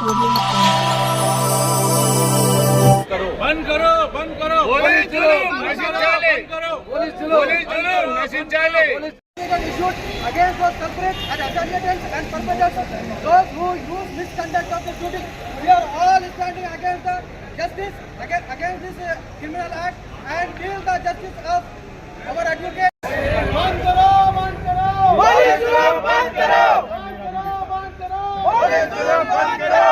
बंद करो बंद करो पुलिस जुलूम नशिंचाలి पुलिस जुलूम नशिंचाలి issued against those culprits and assailants and perpetrators, those who use misconduct of the shooting. We are all standing against the justice, against this criminal act, and feel the justice of our advocate. बंद करो police जुलूम बंद करो police जुलूम बंद करो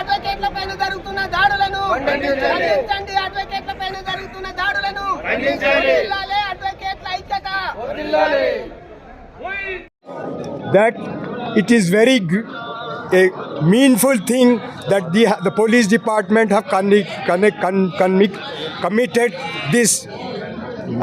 అడ్వకేట్ల పైన జరుగుతున్న దాడులను ఖండించండి. అడ్వకేట్ల పైన జరుగుతున్న దాడులను ఖండించండి. అడ్వకేట్ల ఐక్యత. That it is very a meaningful thing that the police department have committed this,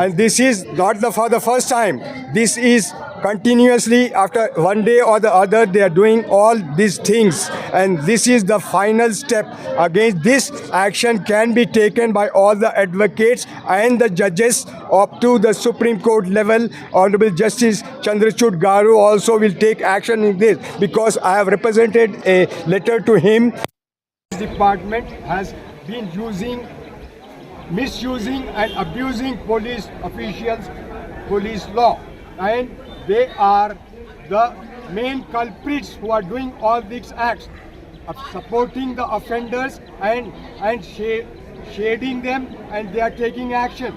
and this is not for the first time. This is continuously, after one day or the other, they are doing all these things, and this is the final step. Against this, action can be taken by all the advocates and the judges up to the Supreme Court level. Honorable Justice Chandrachud Garu also will take action in this, because I have represented a letter to him. This department has been misusing and abusing police officials, police law, and they are the main culprits who are doing all these acts of supporting the offenders and shading them, and they are taking action.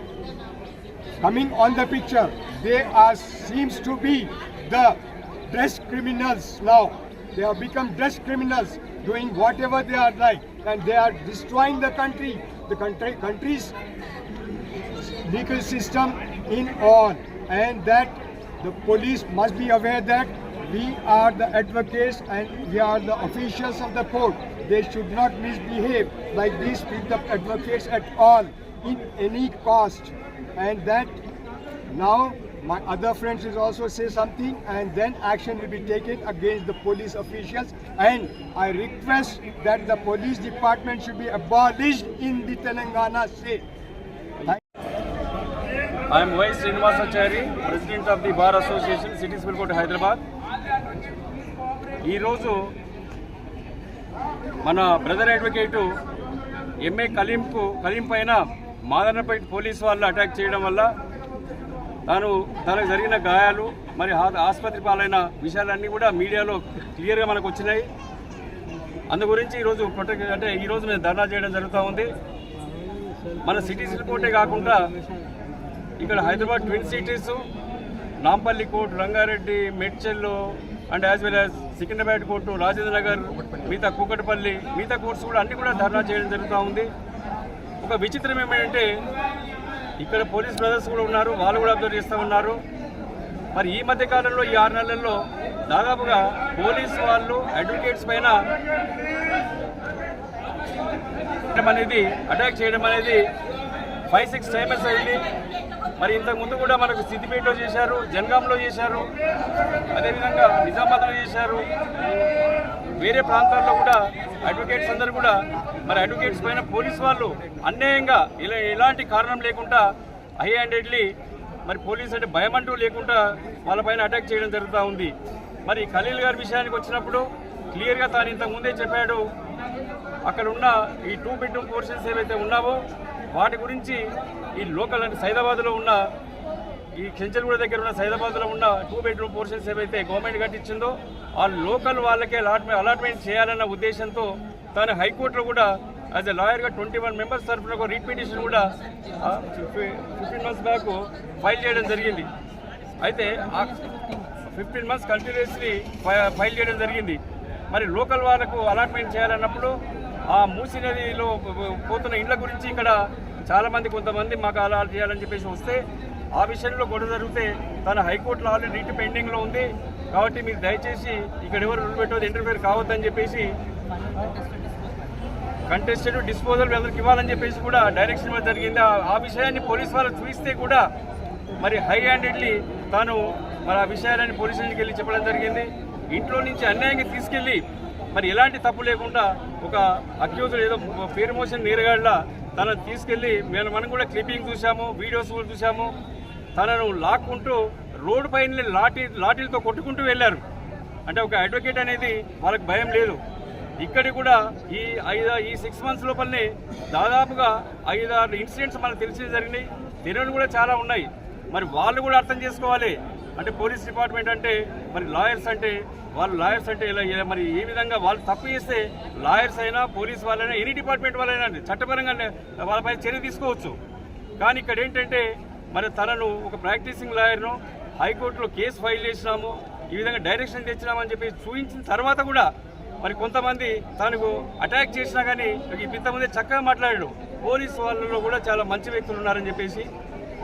Coming on the picture, they seems to be the dress criminals now. They have become dress criminals, doing whatever they are like, and they are destroying the country's legal system in all, and that the police must be aware that we are the advocates and we are the officials of the court. They should not misbehave like this with the advocates at all, in any cost. And that now my other friends will also say something, and then action will be taken against the police officials. And I request that the police department should be abolished in the Telangana state. I am Y. Srinivasachari, President of the Bar Association, City Civil Court, Hyderabad. ఈరోజు మన brother advocate MA Kaleem పైన Madanapeta police వాళ్ళు attack చేయడం వల్ల తనకు జరిగిన గాయాలు మరి ఆసుపత్రి పాలైన విషయాలన్నీ కూడా మీడియాలో క్లియర్గా మనకు వచ్చినాయి. అందు గురించి ఈరోజు నేను ధర్నా చేయడం జరుగుతూ ఉంది. మన సిటీ సివిల్ కోర్టే కాకుండా ఇక్కడ Hyderabad twin cities, Nampally court, Rangareddy, Medchal and as well as Secunderabad court, Rajendra Nagar, మిగతా కూకట్పల్లి, మిగతా కోర్ట్స్ కూడా అన్నీ కూడా ధర్నా చేయడం జరుగుతూ ఉంది. ఒక విచిత్రం ఏమంటే ఇక్కడ పోలీస్ బ్రదర్స్ కూడా ఉన్నారు, వాళ్ళు కూడా అబ్జర్వ్ చేస్తూ ఉన్నారు. మరి ఈ మధ్య కాలంలో ఈ 6 నెలల్లో దాదాపుగా పోలీసు వాళ్ళు అడ్వకేట్స్ పైన అటాక్ చేయడం అనేది 5-6 టైమ్స్ అయింది. మరి ఇంతకుముందు కూడా మనకు సిద్దిపేటలో చేశారు, జనగాంలో చేశారు, అదేవిధంగా నిజామాబాద్లో చేశారు. వేరే ప్రాంతాల్లో కూడా అడ్వకేట్స్ అందరూ కూడా మరి అడ్వకేట్స్ పైన పోలీసు వాళ్ళు అన్యాయంగా ఎలాంటి కారణం లేకుండా హై-హ్యాండెడ్లీ మరి పోలీస్ అంటే భయం అంటూ లేకుండా వాళ్ళపైన అటాక్ చేయడం జరుగుతూ ఉంది. మరి ఖలీల్ గారి విషయానికి వచ్చినప్పుడు క్లియర్గా తాను ఇంతకుముందే చెప్పాడు, అక్కడ ఉన్న ఈ 2 బెడ్రూమ్ పోర్షన్స్ ఏవైతే ఉన్నావో వాటి గురించి ఈ లోకల్ అంటే సైదాబాద్లో ఉన్న ఈ చెంచల్గూడ దగ్గర ఉన్న సైదాబాద్లో ఉన్న 2 బెడ్రూమ్ పోర్షన్స్ ఏవైతే గవర్నమెంట్ కట్టించిందో ఆ లోకల్ వాళ్ళకే అలాట్మెంట్ చేయాలన్న ఉద్దేశంతో తాను హైకోర్టులో కూడా యాజ్ ఎ లాయర్గా 21 మెంబర్స్ తరఫున ఒక రీట్ పిటిషన్ కూడా 15 మంత్స్ బ్యాక్ ఫైల్ చేయడం జరిగింది. అయితే 15 మంత్స్ కంటిన్యూస్లీ ఫైల్ చేయడం జరిగింది. మరి లోకల్ వాళ్ళకు అలాట్మెంట్ చేయాలన్నప్పుడు ఆ మూసీ నదిలో పోతున్న ఇండ్ల గురించి ఇక్కడ చాలామంది కొంతమంది మాకు అలాట్ చేయాలని చెప్పేసి వస్తే ఆ విషయంలో గొడవ జరిగితే తన హైకోర్టులో ఆల్రెడీ రీట్ పెండింగ్లో ఉంది, కాబట్టి మీరు దయచేసి ఇక్కడ ఎవరు రూల్ పెట్టవద్దు, ఇంటర్ఫియర్ కావద్దని చెప్పేసి కంటెస్టెడ్ డిస్పోజల్ అందరికి ఇవ్వాలని చెప్పేసి కూడా డైరెక్షన్ ఇవ్వడం జరిగింది. ఆ విషయాన్ని పోలీస్ వాళ్ళు చూస్తే కూడా మరి హై-హ్యాండెడ్లీ తాను మరి ఆ విషయాలని పోలీస్ స్టేషన్కి వెళ్ళి చెప్పడం జరిగింది. ఇంట్లో నుంచి అన్యాయంగా తీసుకెళ్ళి మరి ఎలాంటి తప్పు లేకుండా ఒక అక్యూజ్డ్ ఏదో పేరు మోషన్ నీరగాళ్ళ తనను తీసుకెళ్ళి మనం కూడా క్లిప్పింగ్ చూసాము, వీడియోస్ కూడా చూసాము. తనను లాక్కుంటూ రోడ్డు పైన లాఠీలతో కొట్టుకుంటూ వెళ్ళారు. అంటే ఒక అడ్వకేట్ అనేది వాళ్ళకి భయం లేదు. ఇక్కడ కూడా ఈ 6 months లోపలనే దాదాపుగా 5-6 ఇన్సిడెంట్స్ మనకు తెలిసి జరిగినాయి. తెలియని కూడా చాలా ఉన్నాయి. మరి వాళ్ళు కూడా అర్థం చేసుకోవాలి. అంటే పోలీస్ డిపార్ట్మెంట్ అంటే మరి లాయర్స్ అంటే ఇలా మరి ఏ విధంగా వాళ్ళు తప్పు చేస్తే లాయర్స్ అయినా పోలీస్ వాళ్ళైనా ఎనీ డిపార్ట్మెంట్ వాళ్ళైనా చట్టపరంగా వాళ్ళపై చర్య తీసుకోవచ్చు. కానీ ఇక్కడ ఏంటంటే మరి తనను ఒక ప్రాక్టీసింగ్ లాయర్ను హైకోర్టులో కేసు ఫైల్ చేసినాము, ఈ విధంగా డైరెక్షన్ తెచ్చినామని చెప్పి చూపించిన తర్వాత కూడా మరి కొంతమంది తనకు అటాక్ చేసినా కానీ ఇంతమంది చక్కగా మాట్లాడాడు. పోలీసు వాళ్ళలో కూడా చాలా మంచి వ్యక్తులు ఉన్నారని చెప్పేసి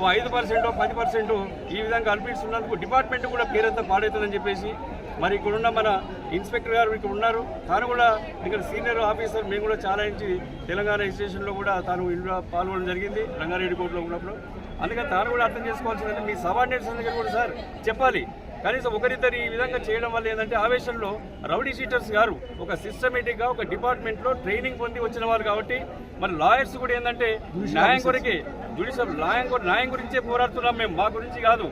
5% 10% ఈ విధంగా అనిపిస్తున్నందుకు డిపార్ట్మెంట్ కూడా పేరంతా పాడవుతుందని చెప్పేసి మరి ఇక్కడున్న మన ఇన్స్పెక్టర్ గారు ఇక్కడ ఉన్నారు. తాను కూడా ఇక్కడ సీనియర్ ఆఫీసర్, మేము కూడా చాలా ఇంటి తెలంగాణ స్టేషన్లో కూడా తాను ఇంట్లో పాల్గొనడం జరిగింది రంగారెడ్డి కోర్టులో ఉన్నప్పుడు. అందుకని తాను కూడా అర్థం చేసుకోవాల్సిందంటే మీ సబార్డినేట్స్ దగ్గర కూడా సార్ చెప్పాలి. కనీసం ఒకరిద్దరు ఈ విధంగా చేయడం వల్ల ఏంటంటే ఆవేశంలో రౌడీ షీటర్స్ గారు ఒక సిస్టమేటిక్గా ఒక డిపార్ట్మెంట్లో ట్రైనింగ్ పొంది వచ్చిన వారు కాబట్టి మరి లాయర్స్ కూడా ఏంటంటే న్యాయం కొరకే న్యాయం గురించే పోరాడుతున్నాం మేము, మా గురించి కాదు.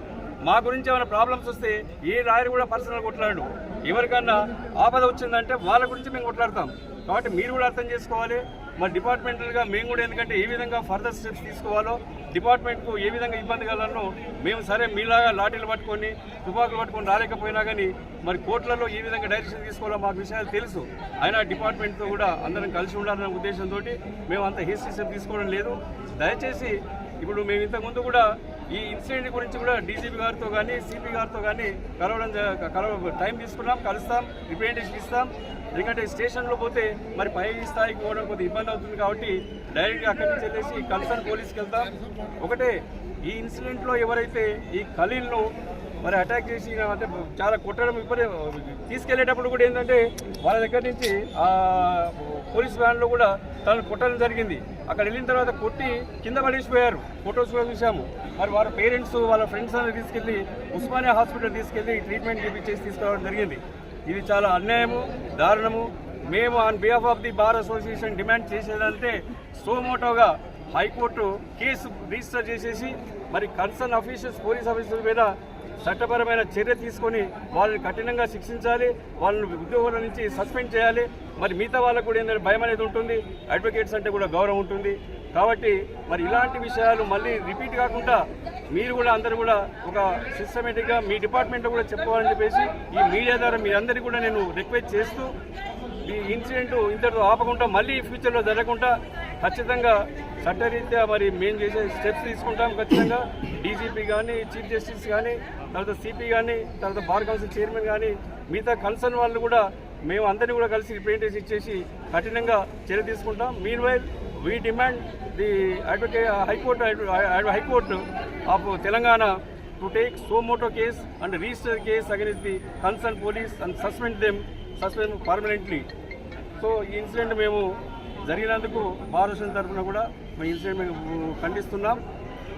మా గురించి ఏమైనా ప్రాబ్లమ్స్ వస్తే ఏ లాయర్ కూడా పర్సనల్ కొట్లాడు. ఎవరికన్నా ఆపద వచ్చిందంటే వాళ్ళ గురించి మేము కొట్లాడతాం. కాబట్టి మీరు కూడా అర్థం చేసుకోవాలి. మరి డిపార్ట్మెంటల్గా మేము కూడా ఎందుకంటే ఏ విధంగా ఫర్దర్ స్టెప్స్ తీసుకోవాలో, డిపార్ట్మెంట్కు ఏ విధంగా ఇబ్బంది కలనో మేము సరే మీలాగా లాఠీలు పట్టుకొని తుపాకులు పట్టుకొని రాలేకపోయినా కానీ మరి కోర్టులలో ఏ విధంగా డైరెక్షన్ తీసుకోవాలో మాకు విషయాలు తెలుసు. అయినా డిపార్ట్మెంట్తో కూడా అందరం కలిసి ఉండాలనే ఉద్దేశంతో మేము అంత హేస్టీ స్టెప్ తీసుకోవడం లేదు. దయచేసి ఇప్పుడు మేము ఇంతకుముందు కూడా ఈ ఇన్సిడెంట్ గురించి కూడా డీజీపీ గారితో కానీ సిపి గారితో కానీ టైం తీసుకున్నాం, కలుస్తాం, రిప్రజెంటేషన్ ఇస్తాం. ఎందుకంటే స్టేషన్లో పోతే మరి పై స్థాయికి పోవడం కొద్దిగా ఇబ్బంది అవుతుంది కాబట్టి డైరెక్ట్గా అక్కడి నుంచి వెళ్ళేసి కన్సర్న్ పోలీస్కి వెళ్తాం. ఒకటే ఈ ఇన్సిడెంట్లో ఎవరైతే ఈ ఖలీల్ను మరి అటాక్ చేసి అంటే చాలా కొట్టడం ఇప్పుడే తీసుకెళ్లేటప్పుడు కూడా ఏంటంటే వాళ్ళ దగ్గర నుంచి పోలీస్ వ్యాన్లో కూడా తనను కొట్టడం జరిగింది. అక్కడ వెళ్ళిన తర్వాత కొట్టి కింద పడేసిపోయారు. ఫొటోస్ కూడా చూసాము. మరి వాళ్ళ పేరెంట్స్ వాళ్ళ ఫ్రెండ్స్ అని తీసుకెళ్ళి ఉస్మానియా హాస్పిటల్ తీసుకెళ్ళి ట్రీట్మెంట్ చేపించేసి తీసుకురావడం జరిగింది. ఇది చాలా అన్యాయము, దారుణము. మేము on behalf of the bar association demand చేసేదంటే సోమోటోగా హైకోర్టు కేసు రిజిస్టర్ చేసేసి మరి కన్సర్న్ ఆఫీసర్స్ పోలీస్ ఆఫీసర్ల మీద చట్టపరమైన చర్య తీసుకొని వాళ్ళని కఠినంగా శిక్షించాలి. వాళ్ళని ఉద్యోగుల నుంచి సస్పెండ్ చేయాలి. మరి మిగతా వాళ్ళకు కూడా ఏంటంటే భయం అనేది ఉంటుంది. అడ్వకేట్స్ అంటే కూడా గౌరవం ఉంటుంది. కాబట్టి మరి ఇలాంటి విషయాలు మళ్ళీ రిపీట్ కాకుండా మీరు కూడా అందరూ కూడా ఒక సిస్టమేటిక్గా మీ డిపార్ట్మెంట్లో కూడా చెప్పుకోవాలని చెప్పేసి ఈ మీడియా ద్వారా మీ అందరికీ కూడా నేను రిక్వెస్ట్ చేస్తూ ఈ ఇన్సిడెంట్ ఇంతటితో ఆపకుండా మళ్ళీ ఫ్యూచర్లో జరగకుండా ఖచ్చితంగా చట్టరీత్యా మరి మేము చేసే స్టెప్స్ తీసుకుంటాం. ఖచ్చితంగా డీజీపీ కానీ, చీఫ్ జస్టిస్ కానీ, తర్వాత సిపి కానీ, తర్వాత బార్ కౌన్సిల్ చైర్మన్ కానీ మిగతా కన్సర్న్ వాళ్ళు కూడా మేము అందరినీ కూడా కలిసి రిప్రజెంటేషన్ ఇచ్చేసి కఠినంగా చర్య తీసుకుంటాం. Mean while we demand the high court of Telangana to take suo motu case and register case against the concern police and suspend permanently. So ఈ ఇన్సిడెంట్ మేము జరిగినందుకు బార్ అసోసియేషన్ తరఫున కూడా ఈ ఇన్సిడెంట్ మేము ఖండిస్తున్నాం.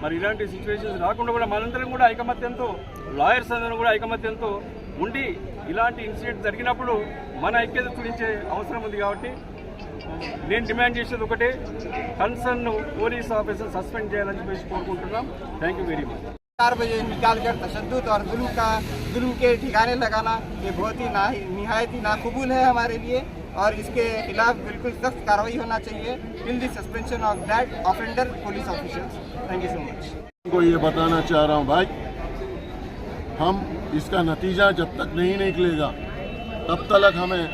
మరి ఇలాంటి సిచ్యువేషన్స్ రాకుండా కూడా మనందరం కూడా ఐకమత్యంతో, లాయర్స్ అందరం కూడా ఐకమత్యంతో ఉండి ఇలాంటి ఇన్సిడెంట్ జరిగినప్పుడు మన ఐక్యత చూపించే అవసరం ఉంది. కాబట్టి నేను డిమాండ్ చేసేది ఒకటే, కన్సర్న్ పోలీస్ ఆఫీసర్ సస్పెండ్ చేయాలని చెప్పేసి కోరుకుంటున్నాం. Thank you very much. 4 बजे निकालकर तशद्दुद और जुल्म के ठिकाने लगाना ये बहुत ही निहायत ही नाकबूल है हमारे लिए और इसके खिलाफ बिल्कुल सख्त कार्रवाई होना चाहिए till the suspension of that offender police officers. Thank you so much. को ये बताना चाह रहा हूँ भाई, हम इसका नतीजा जब तक नहीं निकलेगा तब तक हमें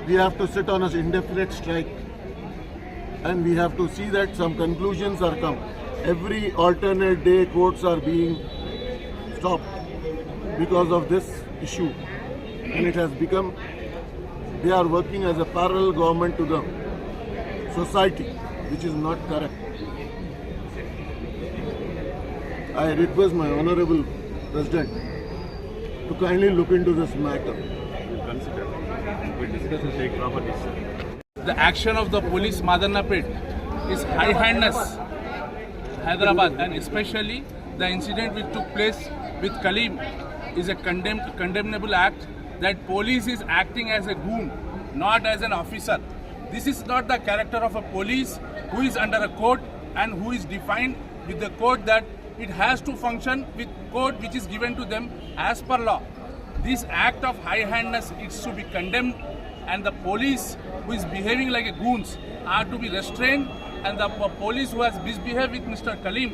we have to sit on an indefinite strike and we have to see that some conclusions are come. Every alternate day courts are being stopped because of this issue and it has become they are working as a parallel government to the society, which is not correct. I request my honorable president to kindly look into this matter. We discuss and take proper decision. The action of the police Madannapet is high-handedness, Hyderabad, and especially the incident which took place with Kaleem is a condemnable act. That police is acting as a goon, not as an officer. This is not the character of a police who is under a code and who is defined with the code that it has to function with code which is given to them as per law. This act of high-handedness is to be condemned, and the police who is behaving like a goons are to be restrained, and the police who has misbehaved with Mr. Kaleem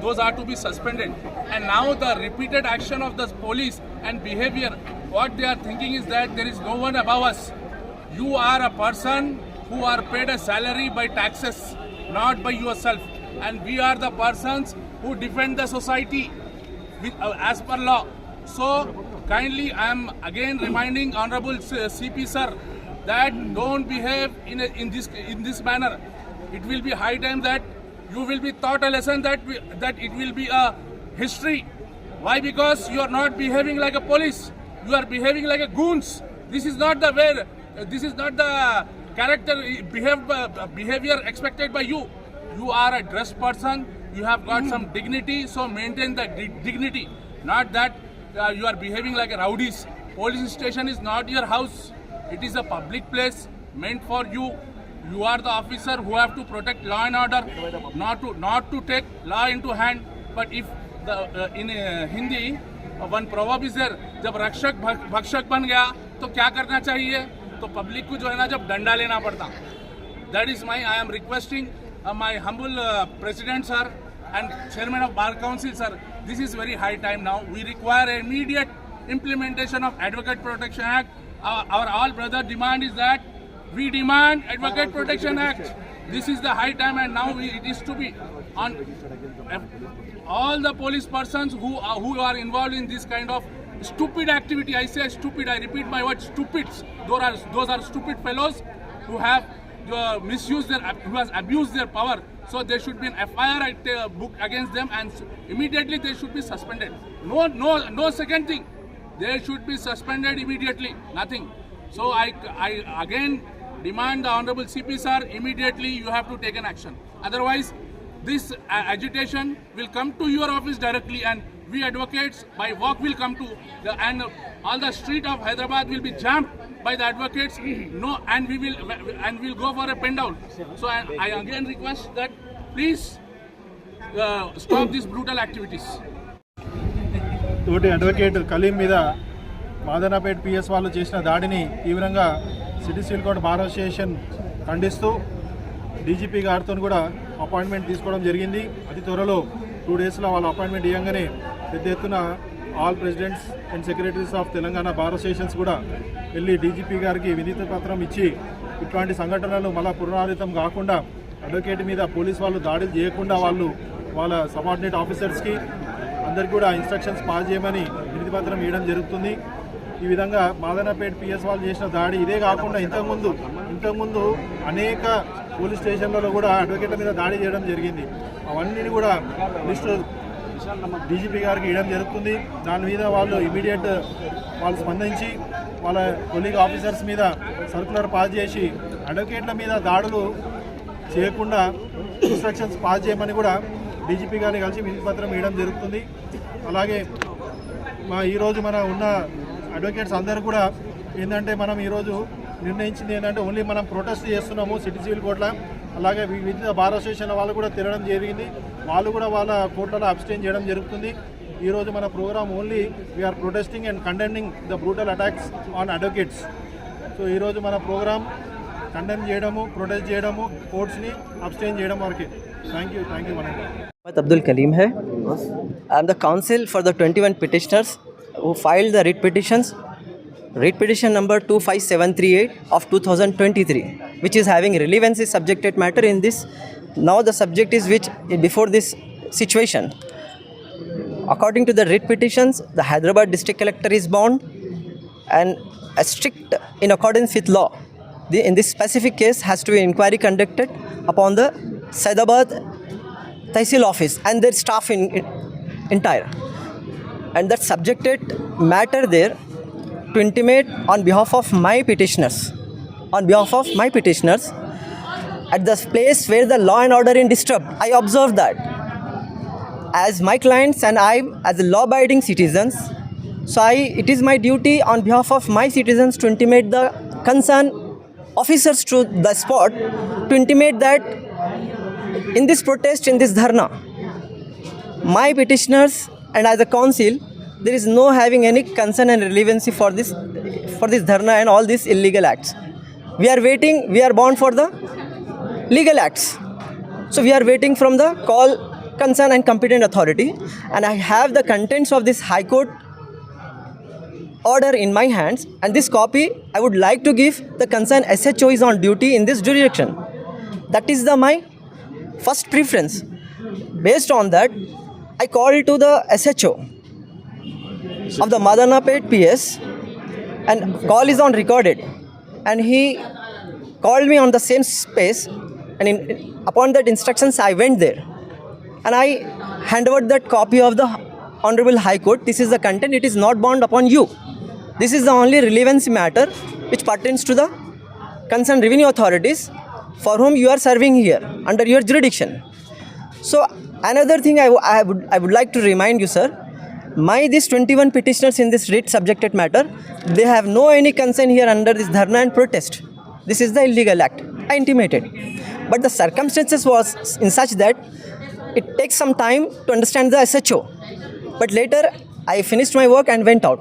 those are to be suspended. And now the repeated action of the police and behavior, what they are thinking is that there is no one above us. You are a person who are paid a salary by taxes, not by yourself, and we are the persons who defend the society with, as per law. So kindly I am again reminding Honorable CP sir that don't behave in this manner. It will be high time that you will be taught a lesson that it will be a history. Why? Because you are not behaving like a police. You are behaving like a goons. This is not the way. This is not the character behavior expected by you. You are a dressed person. You have got some dignity. So maintain the dignity. Not that you are behaving like a rowdies. Police station is not your house. It is a public place meant for you. You are the officer who have to protect law and order, not to take law into hand. But if the in Hindi one proverb is there, जब रक्षक भक्षक बन गया तो क्या करना चाहिए? तो पब्लिक को जो है ना जब डंडा लेना पड़ता. That is my I am requesting my humble president sir and chairman of bar council sir. This is very high time now. We require immediate implementation of Advocate Protection Act. Our all brother demand is that we demand Advocate Protection Act. This is the high time, and now it is to be on all the police persons who are involved in this kind of stupid activity. I say stupid. I repeat my word, stupids. Those are stupid fellows who have misused who has abused their power. So there should be an FIR book against them, and immediately they should be suspended. No second thing. They should be suspended immediately. Nothing. So I again demand the Honorable CP sir, immediately you have to take an action. Otherwise, this agitation will come to your office directly, and we advocates by walk will come to and all the street of Hyderabad will be jammed by the advocates. No, and we'll go for a pen down. So I again request that please stop these brutal activities. తోటి advocate Kaleem మీద మాదనాపేట్ PS వాళ్ళు చేసిన దాడిని తీవ్రంగా city civil court bar association ఖండిస్తూ DGP గారితో కూడా appointment తీసుకోవడం జరిగింది. అతి త్వరలో 2 డేస్లో వాళ్ళ అపాయింట్మెంట్ ఇవ్వగానే పెద్ద ఎత్తున all presidents and secretaries of Telangana bar associations కూడా వెళ్ళి డీజీపీ గారికి వినతి పత్రం ఇచ్చి ఇట్లాంటి సంఘటనలు మళ్ళీ పునరావృతం కాకుండా అడ్వకేట్ మీద పోలీస్ వాళ్ళు దాడులు చేయకుండా వాళ్ళ సబార్డినేట్ ఆఫీసర్స్కి అందరికీ కూడా ఇన్స్ట్రక్షన్స్ పాస్ చేయమని వినతి పత్రం ఇవ్వడం జరుగుతుంది. ఈ విధంగా మాదనాపేట్ పిఎస్ వాళ్ళు చేసిన దాడి ఇదే కాకుండా ఇంతకుముందు అనేక పోలీస్ స్టేషన్లలో కూడా అడ్వకేట్ల మీద దాడి చేయడం జరిగింది. అవన్నీ కూడా లిస్టు డీజీపీ గారికి ఇవ్వడం జరుగుతుంది. దాని మీద వాళ్ళు ఇమీడియట్ వాళ్ళు స్పందించి వాళ్ళ కొలీగ్ ఆఫీసర్స్ మీద సర్కులర్ పాస్ చేసి అడ్వకేట్ల మీద దాడులు చేయకుండా ఇన్స్ట్రక్షన్స్ పాస్ చేయమని కూడా డీజీపీ గారిని కలిసి వినతి పత్రం ఇవ్వడం జరుగుతుంది. అలాగే ఈరోజు మన ఉన్న అడ్వకేట్స్ అందరూ కూడా ఏంటంటే మనం ఈరోజు నిర్ణయించింది ఏంటంటే ఓన్లీ మనం ప్రొటెస్ట్ చేస్తున్నాము సిటీ సివిల్ కోర్టులో. అలాగే వివిధ బార్ అసోసియేషన్ వాళ్ళు కూడా తిరగడం జరిగింది. వాళ్ళు కూడా వాళ్ళ కోర్టులో అబ్స్టైన్ చేయడం జరుగుతుంది. ఈరోజు మన program only we're protesting and condemning the brutal attacks on advocates. So ఈరోజు మన ప్రోగ్రామ్ కండెమ్ చేయడము, ప్రొటెస్ట్ చేయడము, కోర్ట్స్ని అబ్స్టైన్ చేయడం వరకే. థ్యాంక్ యూ మనకి. Abdul Kaleem hai. I am the counsel for the 21 petitioners who filed the writ petitions. Writ petition number 25738 of 2023, which is having relevancy subjected matter in this. Now the subject is which before this situation. According to the writ petitions, the Hyderabad district collector is bound and strict in accordance with law. In this specific case has to be inquiry conducted upon the Saidabad Tehsil office and their staff in entire, and that subjected matter there to intimate on behalf of my petitioners at the place where the law and order is disturbed. I observed that as my clients and I as a law-abiding citizens, so it is my duty on behalf of my citizens to intimate the concerned officers to the spot to intimate that in this protest, in this dharna, my petitioners and as a council there is no having any concern and relevancy for this dharna and all these illegal acts. We are waiting, we are bound for the legal acts. So we are waiting from the call, concern and competent authority, and I have the contents of this High Court order in my hands, and this copy I would like to give the concerned SHO is on duty in this jurisdiction. That is my first preference. Based on that, I called to the SHO of the Madanapet PS, and call is on recorded, and he called me on the same space, and upon that instructions I went there, and I hand over that copy of the Honorable High Court. This is the content, it is not bound upon you. This is the only relevancy matter which pertains to the concerned revenue authorities for whom you are serving here under your jurisdiction. So another thing I would like to remind you, sir, these 21 petitioners in this writ subjected matter, they have no any concern here under this dharna and protest. This is the illegal act, I intimated. But the circumstances was in such that it takes some time to understand the SHO. But later I finished my work and went out.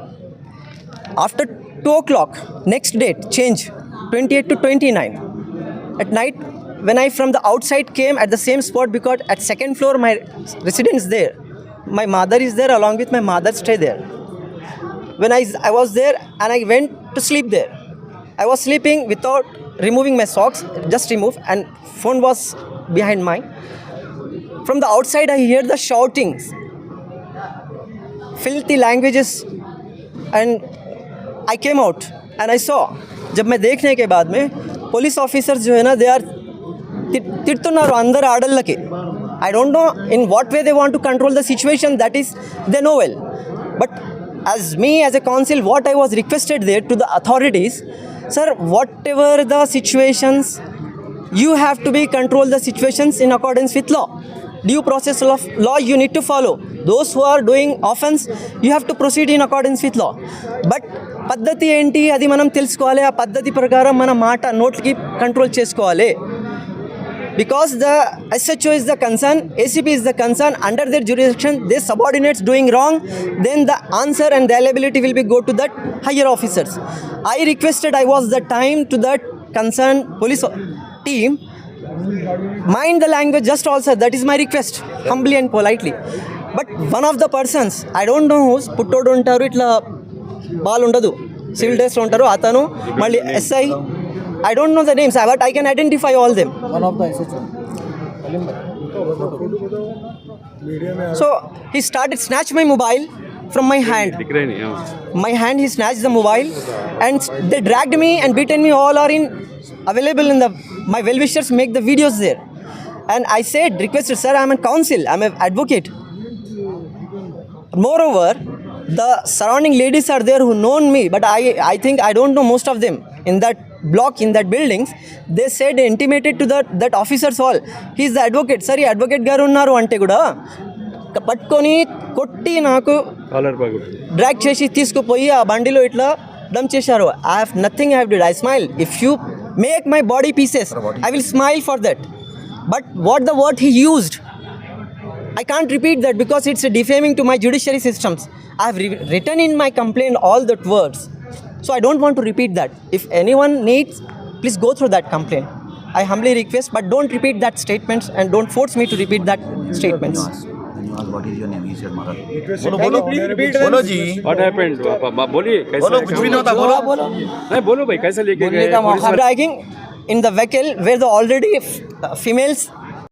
After 2 o'clock, next date, change, 28 to 29. At night, when I from the outside came at the same spot, because at second floor my residence there. My mother is there, along with my mother stay there. When I was there and I went to sleep there. I was sleeping without removing my socks, just remove, and phone was behind mine. From the outside I hear the shoutings, filthy languages, and I came out and I saw. जब मैं देखने के बाद में police officers जो है ना, they are तिड़तुన్నారు अंदर आडल्लके. I don't know in what way they want to control the situation, that is they know well. But as me as a counsel, what I was requested there to the authorities, sir, whatever the situations, you have to be control the situations in accordance with law. Due process of law you need to follow. Those who are doing offense, you have to proceed in accordance with law. But పద్ధతి ఏంటి అది మనం తెలుసుకోవాలి. ఆ పద్ధతి ప్రకారం మన మాట నోట్లకి కంట్రోల్ చేసుకోవాలి. Because the SHO is the concern, ACP is the concern, under their jurisdiction, their subordinates doing wrong, then the answer and the liability will be go to that higher officers. I requested, I was the time to that concerned police team, mind the language just also, that is my request, humbly and politely. But one of the persons, I don't know who's, పుట్టోడు ఉంటారు, ఇట్లా ball ఉండదు, civil dress ఉంటారు, అతను మళ్ళీ SI, I don't know the names, but I can identify all them. One of the SHO. So he started snatch my mobile from my hand. My hand, he snatched the mobile, and they dragged me and beaten me. All are available in the. My well-wishers make the videos there, and I said, requested, sir, I'm a counsel, I'm an advocate. Moreover, the surrounding ladies are there who know me, but I think I don't know most of them in that block, in that buildings. They said, intimated to that officers all, he is the advocate, sir, he advocate garu unnaru ante kuda పట్టుకొని కొట్టి నాకు drag చేసి తీసుకుపోయి ఆ బండిలో ఇట్లా dump చేశారు. I have nothing I have did. I smile. If you make my body pieces, I will smile for that. But what the word he used, I can't repeat that because it's defaming to my judiciary systems. I have written in my complaint all that words. So I don't want to repeat that. If anyone needs, please go through that complaint. I humbly request, but don't repeat that statements and don't force me to repeat that statements. What is your name? He said Marat. बोलो जी. What happened? बोलिए कैसे? बोलो कुछ भी नहीं होता. बोलो. नहीं बोलो भाई कैसे लेके गए? Dragging in the vehicle where the already females